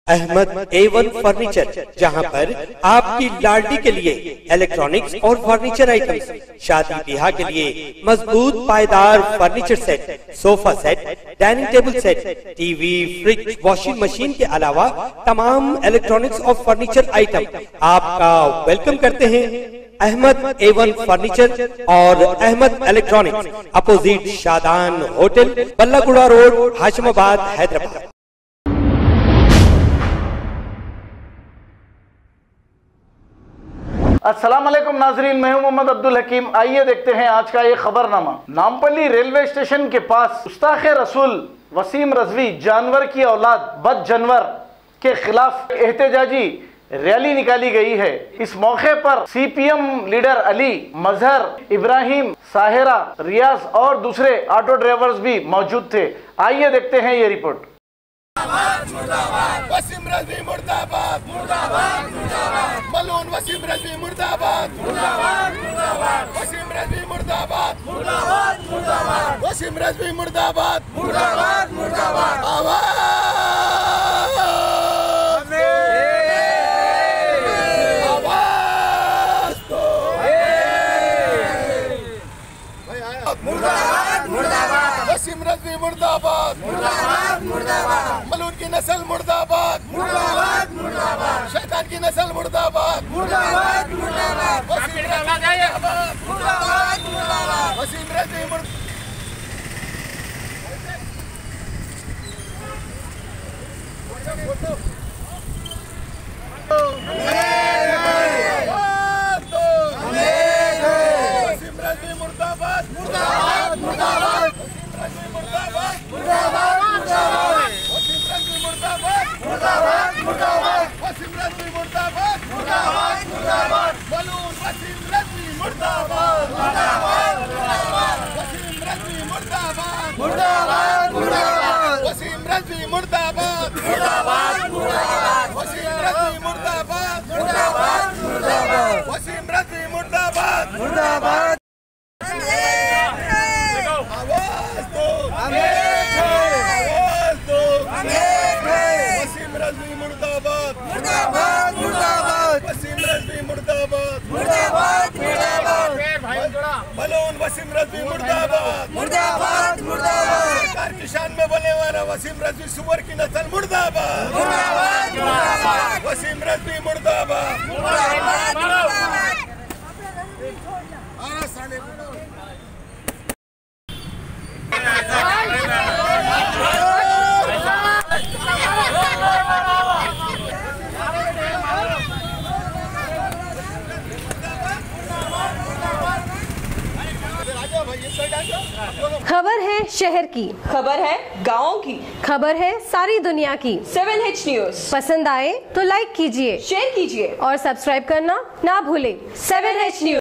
Ahmad A1 furniture, जहां पर आपकी लाडली के लिए इलेक्ट्रॉनिक्स और फर्नीचर आइटम्स, शादी ब्याह के लिए मजबूत पायदार furniture set, sofa set, dining table set, TV, fridge, washing machine के अलावा तमाम इलेक्ट्रॉनिक्स और फर्नीचर आइटम आपका वेलकम करते हैं। अहमद A1 फर्नीचर और Ahmed electronics, opposite Shadan hotel, Ballaguda road, Hashimabad, Hyderabad. अस्सलाम वालेकुम नाजरीन, मैं हूं मोहम्मद अब्दुल हकीम। आइए देखते हैं आज का ये खबरनामा। नामपल्ली रेलवे स्टेशन के पास गुस्ताखे रसूल वसीम रजवी जानवर की औलाद बद जानवर के खिलाफ एहतजाजी रैली निकाली गई है। इस मौके पर CPM लीडर अली, मजहर, इब्राहिम, साहिरा, रियाज और दूसरे ऑटो ड्राइवर्स भी मौजूद थे। आइए देखते हैं ये रिपोर्ट। वसीम रजवी मुर्दाबाद, मुर्दाबाद, मुर्दाबाद। मलून वसीम रजवी मुर्दाबाद, मुर्दाबाद, मुर्दाबाद। वसीम रजवी मुर्दाबाद, मुर्दाबाद, मुर्दाबाद। वसीम रजवी मुर्दाबाद, मुर्दाबाद, मुर्दाबाद। आवाज दो। मुर्दाबाद, मुर्दाबाद। वसीम रजवी मुर्दाबाद, मुर्दाबाद, मुर्दाबाद। मलून की नस्ल मुर्दाबाद, मुर्दाबाद, मुर्दाबाद। शैतान की नस्ल मुर्दाबाद, मुर्दाबाद, मुर्दाबाद। वसीम रजवी मुर्दाबाद, मुर्दाबाद, मुर्दाबाद। वसीम रजवी मुर्दाबाद। वसीम रजवी मुर्दाबाद, मुर्दाबाद, मुर्दाबाद। सरकार की शान में बोलने वाला वसीम रजवी सुअर की नस्ल मुर्दाबाद, मुर्दाबाद, मुर्दाबाद। वसीम रजवी मुर्दाबाद, मुर्दाबाद, मुर्दाबाद। खबर है शहर की, खबर है गाँव की, खबर है सारी दुनिया की। 7H न्यूज पसंद आए तो लाइक कीजिए, शेयर कीजिए और सब्सक्राइब करना ना भूलें। 7H news.